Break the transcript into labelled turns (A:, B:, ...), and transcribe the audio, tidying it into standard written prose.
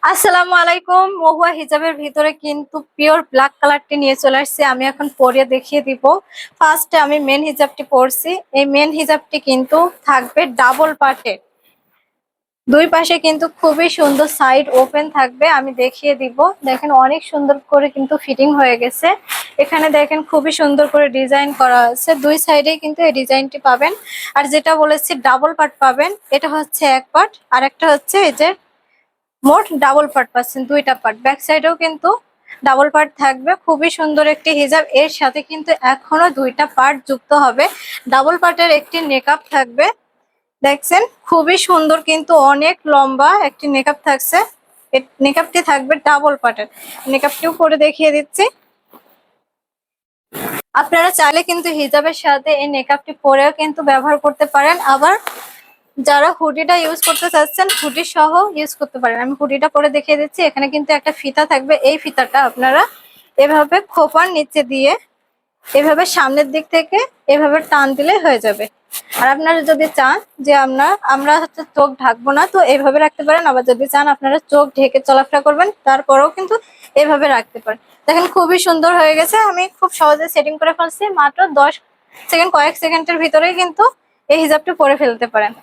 A: আসসালামু আলাইকুম। মহুয়া হিজাবের ভিতরে কিন্তু পিওর ব্ল্যাক কালারটি নিয়ে চলে আসছে। আমি এখন পরে দেখিয়ে দিব। ফার্স্টে আমি মেন হিজাবটি পরছি। এই মেন হিজাবটি কিন্তু থাকবে ডাবল পার্টে, দুই পাশে কিন্তু খুবই সুন্দর সাইড ওপেন থাকবে। আমি দেখিয়ে দিব। দেখেন অনেক সুন্দর করে কিন্তু ফিটিং হয়ে গেছে। এখানে দেখেন খুবই সুন্দর করে ডিজাইন করা আছে, দুই সাইডে কিন্তু এই ডিজাইনটি পাবেন। আর যেটা বলেছি ডাবল পার্ট পাবেন, এটা হচ্ছে এক পার্ট আর একটা হচ্ছে এই যে মোট ডাবল পার্ট পাচ্ছেন, দুইটা পার্ট। ব্যাক সাইডেও কিন্তু ডাবল পার্ট থাকবে। খুবই সুন্দর একটি হিজাব। এর সাথে কিন্তু এখনো দুইটা পার্ট যুক্ত হবে। ডাবল পার্টের একটি নেকআপ থাকবে। দেখছেন খুবই সুন্দর, কিন্তু অনেক লম্বা একটি নেকআপ থাকছে। নেকআপটি থাকবে ডাবল পার্টের। নেকআপটিও করে দেখিয়ে দিচ্ছি। আপনারা চাইলে কিন্তু হিজাবের সাথে এই নেকআপটি পরেও কিন্তু ব্যবহার করতে পারেন। আবার যারা হুডিটা ইউজ করতে চাচ্ছেন হুডি সহ ইউজ করতে পারেন। আমি হুডিটা পরে দেখিয়ে দিচ্ছি। এখানে কিন্তু একটা ফিতা থাকবে। এই ফিতাটা আপনারা এভাবে খোপার নিচে দিয়ে এভাবে সামনের দিক থেকে এভাবে টান দিলে হয়ে যাবে। আর আপনারা যদি চান যে আমরা হচ্ছে চোখ ঢাকবো না, তো এইভাবে রাখতে পারেন। আবার যদি চান আপনারা চোখ ঢেকে চলাফেরা করবেন, তারপরেও কিন্তু এভাবে রাখতে পারেন। দেখেন খুবই সুন্দর হয়ে গেছে। আমি খুব সহজে সেটিং করে ফেলছি। মাত্র 10 সেকেন্ড, কয়েক সেকেন্ডের ভিতরেই কিন্তু এই হিজাবটি পরে ফেলতে পারেন।